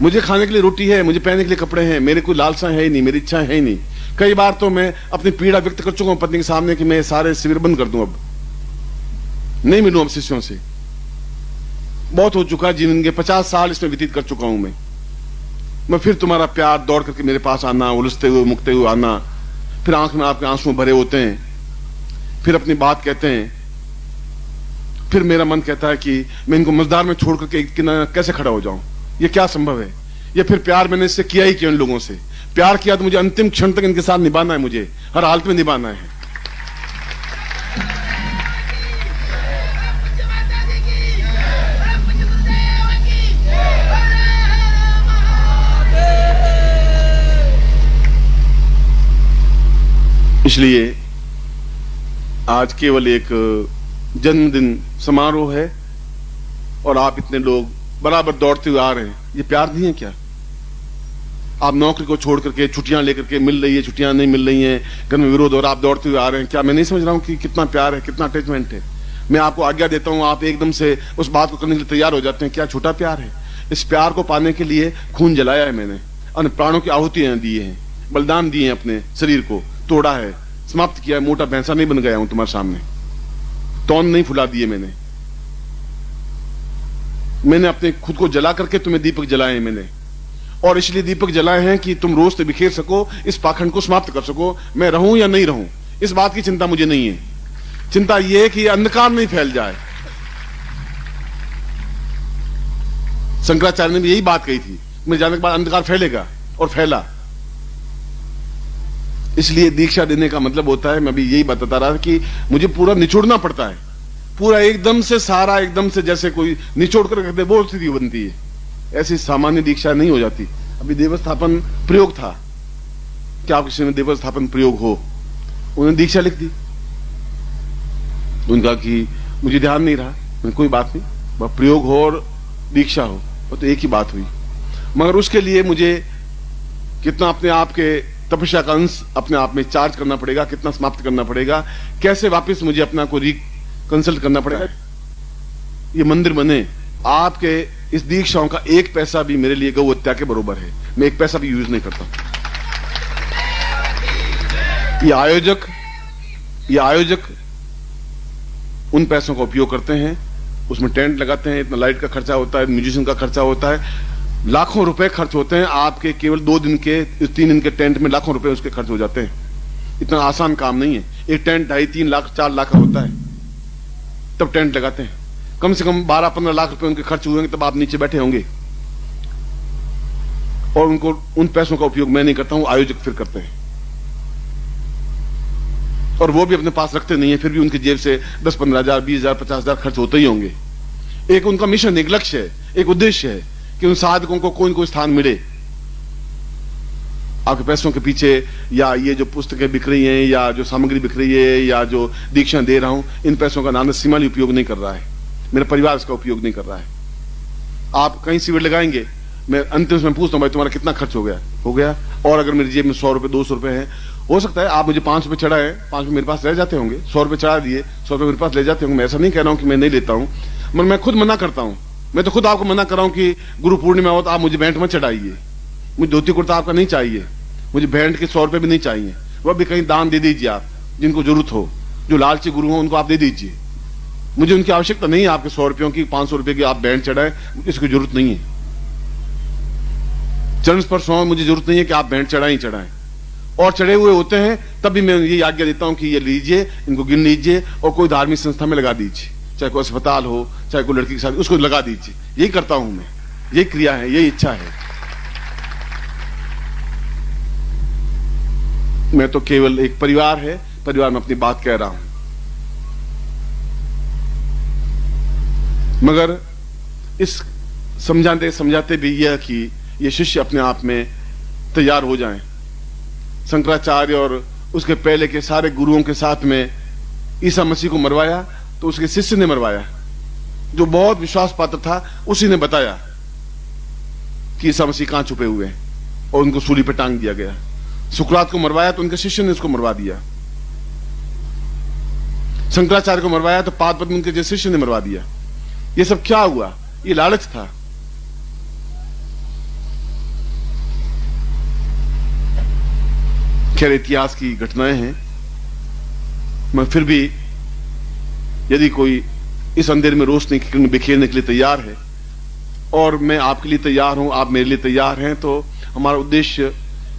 मुझे खाने के लिए रोटी है, मुझे पहनने के लिए कपड़े हैं, मेरे कोई लालसा है ही नहीं, मेरी इच्छा है ही नहीं। कई बार तो मैं अपनी पीड़ा व्यक्त कर चुका हूं पत्नी के सामने कि मैं सारे शिविर बंद कर दूं, अब नहीं मिलूं अब शिष्यों से। बहुत हो चुका, जीवन के 50 साल इसमें व्यतीत कर चुका हूं मैं फिर तुम्हारा प्यार दौड़ करके मेरे पास आना, उलझते हुए मुकते हुए आना, फिर आंख में आपके आंसू भरे होते हैं, फिर अपनी बात कहते हैं, फिर मेरा मन कहता है कि मैं इनको मजदार में छोड़ करके कैसे खड़ा हो जाऊं, ये क्या संभव है। या फिर प्यार मैंने इससे किया ही क्यों, इन लोगों से प्यार किया तो मुझे अंतिम क्षण तक इनके साथ निभाना है, मुझे हर हालत में निभाना है। इसलिए आज केवल एक जन्मदिन समारोह है और आप इतने लोग बराबर दौड़ते हुए आ रहे हैं, ये प्यार नहीं है क्या? आप नौकरी को छोड़ करके छुट्टियां लेकर के, मिल रही है, छुट्टियां नहीं मिल रही हैं, घर में विरोध और आप दौड़ते हुए आ रहे हैं, क्या मैं नहीं समझ रहा हूं कि कितना प्यार है, कितना अटैचमेंट है? मैं आपको आज्ञा देता हूं, आप एकदम से उस बात को करने के लिए तैयार हो जाते हैं, क्या छोटा प्यार है? इस प्यार को पाने के लिए खून जलाया है मैंने, अन्य प्राणों की आहुतियां दी हैं, बलिदान दिए हैं, अपने शरीर को तोड़ा है, समाप्त किया है। मोटा भैंसा नहीं बन गया हूं तुम्हारे सामने, तौन नहीं फुला दिए मैंने अपने खुद को जला करके तुम्हें दीपक जलाए हैं मैंने, और इसलिए दीपक जलाए हैं कि तुम रोज से बिखेर सको, इस पाखंड को समाप्त कर सको। मैं रहूं या नहीं रहूं, इस बात की चिंता मुझे नहीं है। चिंता यह है कि अंधकार नहीं फैल जाए। शंकराचार्य ने भी यही बात कही थी, मेरे जाने के बाद अंधकार फैलेगा, और फैला। इसलिए दीक्षा देने का मतलब होता है, मैं भी यही बताता रहा कि मुझे पूरा निचोड़ना पड़ता है, पूरा एकदम से, सारा एकदम से, जैसे कोई निचोड़ कर रखते वो स्थिति बनती है। ऐसी सामान्य दीक्षा नहीं हो जाती। अभी देवस्थापन प्रयोग था, क्या आप किसी में देवस्थापन प्रयोग हो, उन्होंने दीक्षा लिख दी, उनका कि मुझे ध्यान नहीं रहा, कोई बात नहीं, वह प्रयोग हो और दीक्षा हो, वो तो एक ही बात हुई। मगर उसके लिए मुझे कितना अपने आप के तपस्या का अंश अपने आप में चार्ज करना पड़ेगा, कितना समाप्त करना पड़ेगा, कैसे वापस मुझे अपना को रिकंसल्ट करना पड़ेगा। ये मंदिर बने, आपके इस दीक्षाओं का एक पैसा भी मेरे लिए गौ हत्या के बरोबर है, मैं एक पैसा भी यूज नहीं करता। ये आयोजक उन पैसों का उपयोग करते हैं उसमें टेंट लगाते हैं, इतना लाइट का खर्चा होता है, म्यूजिशियन का खर्चा होता है, लाखों रुपए खर्च होते हैं। आपके केवल 2 दिन के 3 दिन के टेंट में लाखों रुपए उसके खर्च हो जाते हैं। इतना आसान काम नहीं है। एक टेंट 2.5-3 लाख 4 लाख का होता है, तब टेंट लगाते हैं। कम से कम 12-15 लाख रुपए उनके खर्च हुए होंगे, तब आप नीचे बैठे होंगे। और उनको उन पैसों का उपयोग मैं नहीं करता हूं, आयोजक फिर करते हैं। और वो भी अपने पास रखते नहीं है, फिर भी उनकी जेब से 10-15 हजार 20 हजार 50 हजार खर्च होते ही होंगे। एक उनका मिशन, एक लक्ष्य है, एक उद्देश्य है कि उन साधकों को कोई न कोई स्थान मिले। आपके पैसों के पीछे या ये जो पुस्तकें बिक रही हैं या जो सामग्री बिक रही है या जो दीक्षा दे रहा हूं, इन पैसों का नाना सीमाली उपयोग नहीं कर रहा है। मेरा परिवार इसका उपयोग नहीं कर रहा है। आप कहीं शिविर लगाएंगे, मैं अंतिम में पूछता हूं भाई तुम्हारा कितना खर्च हो गया। और अगर मेरी जेब में 100 रुपए 200 रुपए हैं, हो सकता है आप मुझे 5 रुपए चढ़ाए, 5 रुपए मेरे पास रह जाते होंगे, 100 रुपए चढ़ा दिए, 100 रुपए मेरे पास ले जाते होंगे। मैं ऐसा नहीं कह रहा हूं कि मैं नहीं लेता हूं, मगर मैं खुद मना करता हूं। मैं तो खुद आपको मना कर रहा हूं कि गुरु पूर्णिमा हो तो आप मुझे भेंट मत चढ़ाइए। मुझे धोती कुर्ता आपका नहीं चाहिए, मुझे भेंट के 100 रुपए भी नहीं चाहिए। वह भी कहीं दान दे दीजिए आप, जिनको जरूरत हो, जो लालची गुरु हो उनको आप दे दीजिए। मुझे उनकी आवश्यकता नहीं है आपके 100 रुपयों की, 500 रुपए की आप भेंट चढ़ाए, इसकी जरूरत नहीं है। चरण स्पर्श हो, मुझे जरूरत नहीं है कि आप भेंट चढ़ाएं। और चढ़े हुए होते हैं तब भी मैं ये आज्ञा देता हूं कि ये लीजिए, इनको गिन लीजिए और कोई धार्मिक संस्था में लगा दीजिए, चाहे कोई अस्पताल हो, चाहे कोई लड़की के साथ, उसको लगा दीजिए। यही करता हूं मैं, यही क्रिया है, यही इच्छा है। मैं तो केवल एक परिवार है, परिवार में अपनी बात कह रहा हूं। मगर इस समझाते भी यह कि ये शिष्य अपने आप में तैयार हो जाएं। शंकराचार्य और उसके पहले के सारे गुरुओं के साथ में ईसा मसीह को मरवाया तो उसके शिष्य ने मरवाया, जो बहुत विश्वास पात्र था। उसी ने बताया कि ईसा मसीह कहां छुपे हुए हैं और उनको सूली पर टांग दिया गया। सुकरात को मरवाया तो उनके शिष्य ने उसको मरवा दिया। शंकराचार्य को मरवाया तो पादपद्म उनके शिष्य ने मरवा दिया। ये सब क्या हुआ? ये लालच था। खैर इतिहास की घटनाएं हैं, मैं फिर भी यदि कोई इस अंधेरे में रोशनी बिखेरने के लिए तैयार है और मैं आपके लिए तैयार हूं, आप मेरे लिए तैयार हैं, तो हमारा उद्देश्य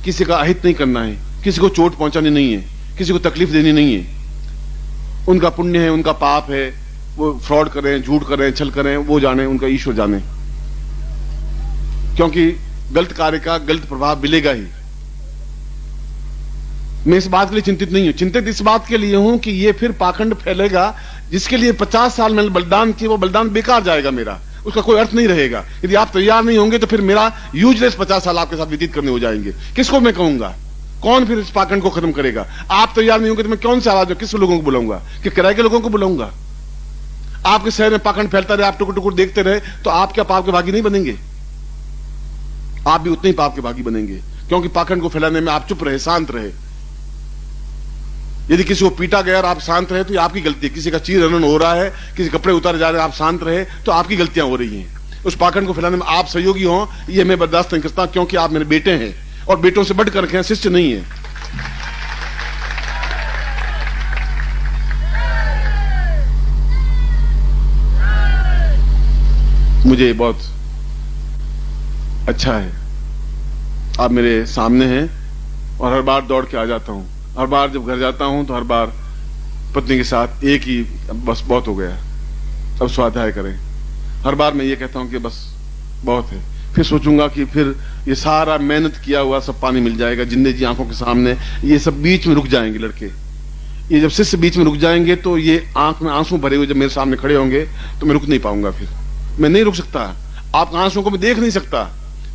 किसी का अहित नहीं करना है, किसी को चोट पहुंचानी नहीं है, किसी को तकलीफ देनी नहीं है। उनका पुण्य है, उनका पाप है, वो फ्रॉड कर रहे हैं, झूठ कर रहे हैं, छल कर रहे हैं, वो जाने, उनका ईश्वर जाने। क्योंकि गलत कार्य का गलत प्रभाव मिलेगा ही। मैं इस बात के लिए चिंतित नहीं हूं, चिंतित इस बात के लिए हूं कि ये फिर पाखंड फैलेगा जिसके लिए 50 साल मैंने बलिदान किया, वो बलिदान बेकार जाएगा मेरा, उसका कोई अर्थ नहीं रहेगा। यदि आप तैयार नहीं होंगे तो फिर मेरा यूजलेस 50 साल आपके साथ व्यतीत करने हो जाएंगे। किसको मैं कहूंगा? कौन फिर इस पाखंड को खत्म करेगा? आप तैयार नहीं होंगे तो मैं कौन सा आवाज, किस लोगों को बुलाऊंगा? कि किराए के लोगों को बुलाऊंगा? आपके शहर में पाखंड फैलता रहे, आप टुकुर टुकुर देखते रहे, तो आप क्या पाप के भागी नहीं बनेंगे? आप भी उतने ही पाप के भागी बनेंगे, क्योंकि पाखंड को फैलाने में आप चुप रहे, शांत रहे। यदि किसी को पीटा गया और आप शांत रहे तो ये आपकी गलती है। किसी का चीर हनन हो रहा है, किसी कपड़े उतारे जा रहे हैं, आप शांत रहे तो आपकी गलतियां हो रही हैं। उस पाखंड को फैलाने में आप सहयोगी हो, ये मैं बर्दाश्त नहीं करता, क्योंकि आप मेरे बेटे हैं और बेटों से बढ़कर के हैं, शिष्य नहीं है। मुझे बहुत अच्छा है आप मेरे सामने हैं और हर बार दौड़ के आ जाता हूं। हर बार जब घर जाता हूं तो हर बार पत्नी के साथ एक ही, बस बहुत हो गया, अब स्वाध्याय करें। हर बार मैं ये कहता हूं कि बस बहुत है। फिर सोचूंगा कि फिर ये सारा मेहनत किया हुआ सब पानी मिल जाएगा, जिंदगी जी आंखों के सामने, ये सब बीच में रुक जाएंगे लड़के। ये जब शिष्य बीच में रुक जाएंगे तो ये आंख में आंसू भरे हुए जब मेरे सामने खड़े होंगे तो मैं रुक नहीं पाऊंगा। फिर मैं नहीं रुक सकता, आपके आंसुओं को मैं देख नहीं सकता।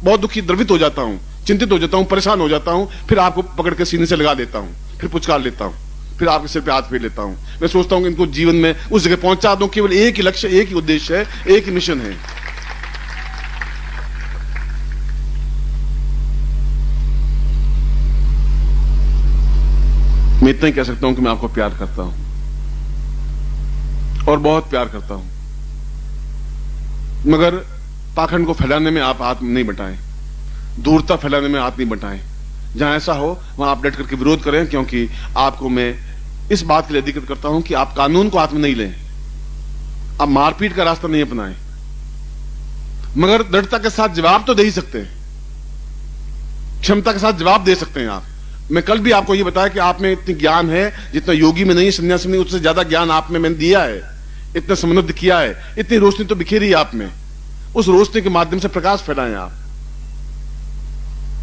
बहुत दुखी, द्रवित हो जाता हूं, चिंतित हो जाता हूं, परेशान हो जाता हूं। फिर आपको पकड़ के सीने से लगा देता हूं, फिर पुचकार लेता हूं, फिर आपके सिर पे हाथ फेर लेता हूं। मैं सोचता हूं कि इनको जीवन में उस जगह पहुंचा दूं। केवल एक ही लक्ष्य, एक ही उद्देश्य है, एक ही मिशन है। मैं इतना ही कह सकता हूं कि मैं आपको प्यार करता हूं और बहुत प्यार करता हूं, मगर पाखंड को फैलाने में आप हाथ नहीं बटाएं, दूरता फैलाने में हाथ नहीं बटाएं। जहां ऐसा हो वहां आप डट करके विरोध करें, क्योंकि आपको मैं इस बात के लिए अधिकृत करता हूं कि आप कानून को हाथ में नहीं लें। आप मारपीट का रास्ता नहीं अपनाएं, मगर दृढ़ता के साथ जवाब तो दे ही सकते हैं, क्षमता के साथ जवाब दे सकते हैं आप। मैं कल भी आपको ये बताया कि आप में इतनी ज्ञान है जितना योगी में नहीं है, सन्यासी में नहीं, उससे ज्यादा ज्ञान आप में मैंने दिया है, इतना समृद्ध किया है, इतनी रोशनी तो बिखेरी है आप में। उस रोशनी के माध्यम से प्रकाश फैलाएं आप।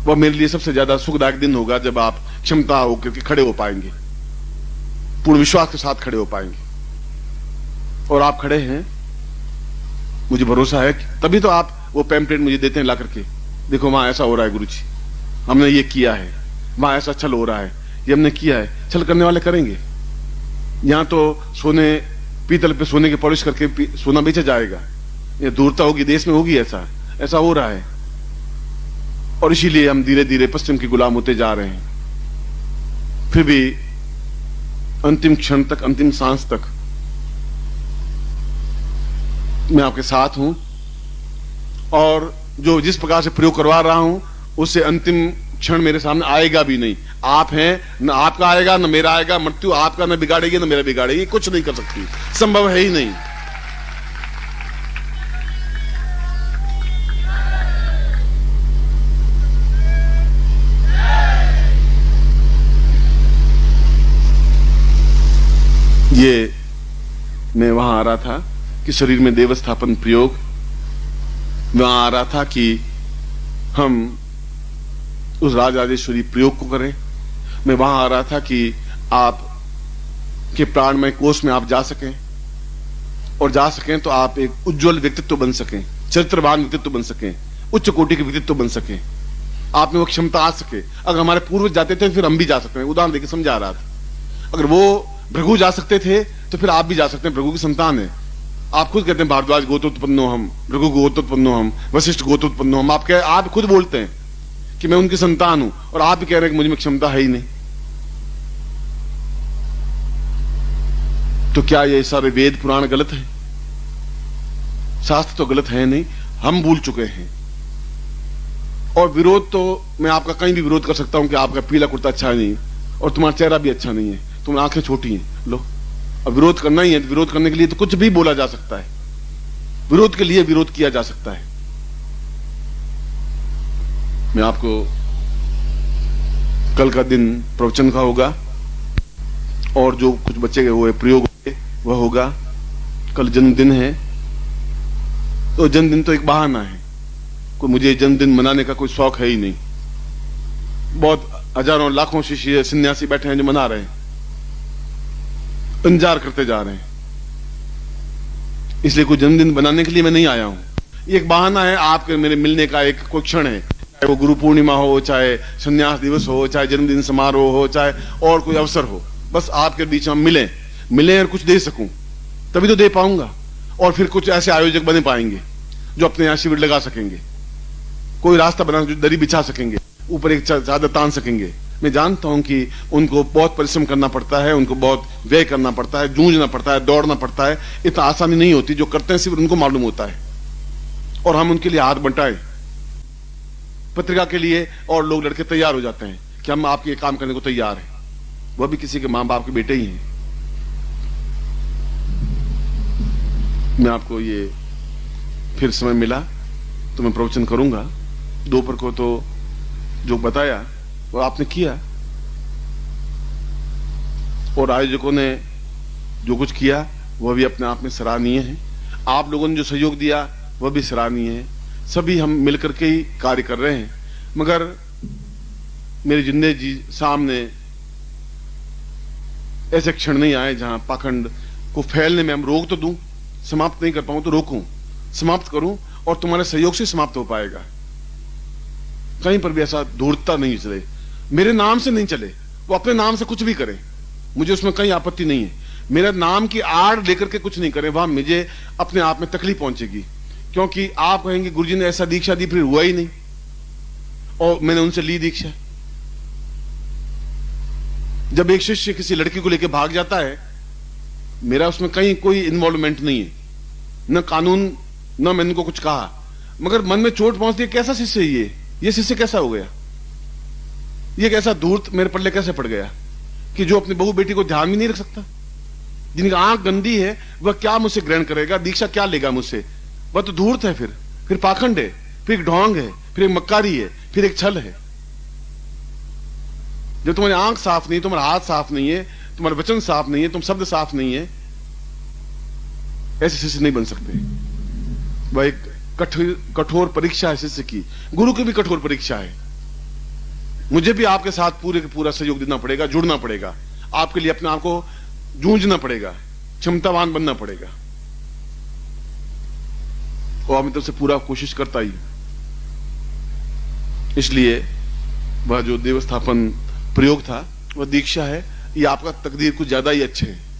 वह मेरे लिए सबसे ज्यादा सुखदायक दिन होगा जब आप क्षमता होकर के खड़े हो पाएंगे, पूर्ण विश्वास के साथ खड़े हो पाएंगे। और आप खड़े हैं, मुझे भरोसा है, तभी तो आप वो पैम्पलेट मुझे देते हैं ला करके, देखो वहां ऐसा हो रहा है गुरुजी, हमने ये किया है, वहां ऐसा छल हो रहा है, ये हमने किया है। छल करने वाले करेंगे। यहां तो सोने पीतल पे सोने के पॉलिश करके सोना बेचा जाएगा, ये दूरता होगी, देश में होगी, ऐसा हो रहा है। और इसीलिए हम धीरे धीरे पश्चिम के गुलाम होते जा रहे हैं। फिर भी अंतिम क्षण तक, अंतिम सांस तक मैं आपके साथ हूं, और जो जिस प्रकार से प्रयोग करवा रहा हूं उससे अंतिम क्षण मेरे सामने आएगा भी नहीं। आप हैं, न आपका आएगा न मेरा आएगा, मृत्यु आपका न बिगाड़ेगी न मेरा बिगाड़ेगी, कुछ नहीं कर सकती, संभव है ही नहीं। ये मैं वहां आ रहा था कि शरीर में देवस्थापन प्रयोग, वहां आ रहा था कि हम उस राजराजेश्वरी प्रयोग को करें। मैं वहां आ रहा था कि आप के प्राणमय कोष में आप जा सकें, और जा सकें तो आप एक उज्जवल व्यक्तित्व बन सकें, चरित्रवान व्यक्तित्व बन सकें, उच्च कोटि के व्यक्तित्व बन सकें, आप में वो क्षमता आ सके। अगर हमारे पूर्वज जाते थे फिर हम भी जा सकते हैं। उदाहरण देकर समझा रहा था, अगर वो भृगु जा सकते थे तो फिर आप भी जा सकते हैं। भृगु की संतान है, आप खुद कहते हैं भारद्वाज गोत्रोत्पन्नो हम, भृगु गोत्रोत्पन्नो हम, वशिष्ठ गोत्रोत्पन्नो हम। आप खुद बोलते हैं कि मैं उनकी संतान हूं, और आप भी कह रहे हैं कि मुझ में क्षमता है ही नहीं। तो क्या ये सारे वेद पुराण गलत हैं? शास्त्र तो गलत है नहीं, हम भूल चुके हैं। और विरोध तो मैं आपका कहीं भी विरोध कर सकता हूं कि आपका पीला कुर्ता अच्छा नहीं और तुम्हारा चेहरा भी अच्छा नहीं है, तुम्हारी आंखें छोटी हैं, लो। अब विरोध करना ही है, विरोध करने के लिए तो कुछ भी बोला जा सकता है, विरोध के लिए विरोध किया जा सकता है। मैं आपको कल का दिन प्रवचन का होगा, और जो कुछ बचे हुए प्रयोग वह होगा। कल जन्मदिन है, तो जन्मदिन तो एक बहाना है, कोई मुझे जन्मदिन मनाने का कोई शौक है ही नहीं। बहुत हजारों लाखों शिष्य सन्यासी बैठे हैं जो मना रहे हैं, इंतजार करते जा रहे हैं, इसलिए कोई जन्मदिन बनाने के लिए मैं नहीं आया हूं। ये एक बहाना है आपके मेरे मिलने का, एक कोई क्षण है, चाहे वो गुरु पूर्णिमा हो, चाहे संन्यास दिवस हो, चाहे जन्मदिन समारोह हो, चाहे और कोई अवसर हो, बस आपके बीच में मिलें और कुछ दे सकूं, तभी तो दे पाऊंगा। और फिर कुछ ऐसे आयोजक बने पाएंगे जो अपने यहां शिविर लगा सकेंगे, कोई रास्ता बना, जो दरी बिछा सकेंगे, ऊपर एक चादर तान सकेंगे। मैं जानता हूं कि उनको बहुत परिश्रम करना पड़ता है, उनको बहुत व्यय करना पड़ता है, जूझना पड़ता है, दौड़ना पड़ता है, इतना आसानी नहीं होती। जो करते हैं सिर्फ उनको मालूम होता है, और हम उनके लिए हाथ बंटाएं पत्रिका के लिए, और लोग लड़के तैयार हो जाते हैं कि हम आपके काम करने को तैयार हैं, वह भी किसी के मां बाप के बेटे ही हैं। मैं आपको ये फिर समय मिला तो मैं प्रवचन करूंगा। दोपहर को तो जो बताया वो आपने किया, और आयोजकों ने जो कुछ किया वह भी अपने आप में सराहनीय है। आप लोगों ने जो सहयोग दिया वह भी सराहनीय है। सभी हम मिलकर के ही कार्य कर रहे हैं, मगर मेरे जिंदगी जी सामने ऐसे क्षण नहीं आए जहां पाखंड को फैलने में हम रोक तो दूं, समाप्त नहीं कर पाऊं तो रोकूं, समाप्त करूं, और तुम्हारे सहयोग से समाप्त हो पाएगा। कहीं पर भी ऐसा धूर्तता नहीं चले, मेरे नाम से नहीं चले, वो अपने नाम से कुछ भी करें, मुझे उसमें कहीं आपत्ति नहीं है। मेरा नाम की आड़ लेकर के कुछ नहीं करें, वहां मुझे अपने आप में तकलीफ पहुंचेगी, क्योंकि आप कहेंगे गुरुजी ने ऐसा दीक्षा दी, फिर हुआ ही नहीं, और मैंने उनसे ली दीक्षा। जब एक शिष्य किसी लड़की को लेकर भाग जाता है, मेरा उसमें कहीं कोई इन्वॉल्वमेंट नहीं है, न कानून, न मैंने उनको कुछ कहा, मगर मन में चोट पहुंचती है, कैसा शिष्य है ये शिष्य कैसा हो गया, ये कैसा धूर्त मेरे पल्ले कैसे पड़ गया कि जो अपनी बहू बेटी को ध्यान भी नहीं रख सकता। जिनकी आंख गंदी है वह क्या मुझसे ग्रहण करेगा, दीक्षा क्या लेगा मुझसे? वह तो धूर्त है, फिर पाखंड है, फिर एक ढोंग है, फिर एक मक्कारी है, फिर एक छल है। जब तुम्हारी आंख साफ नहीं, तुम्हारा हाथ साफ नहीं है, तुम्हारे वचन साफ नहीं है, तुम शब्द साफ नहीं है, ऐसे शिष्य नहीं बन सकते। वह एक कठोर परीक्षा है शिष्य की। गुरु की भी कठोर परीक्षा है। मुझे भी आपके साथ पूरे का पूरा सहयोग देना पड़ेगा, जुड़ना पड़ेगा, आपके लिए अपने आप को जूझना पड़ेगा, क्षमतावान बनना पड़ेगा। और अपनी तरफ से पूरा कोशिश करता ही। इसलिए वह जो देवस्थापन प्रयोग था वह दीक्षा है। ये आपका तकदीर कुछ ज्यादा ही अच्छे है।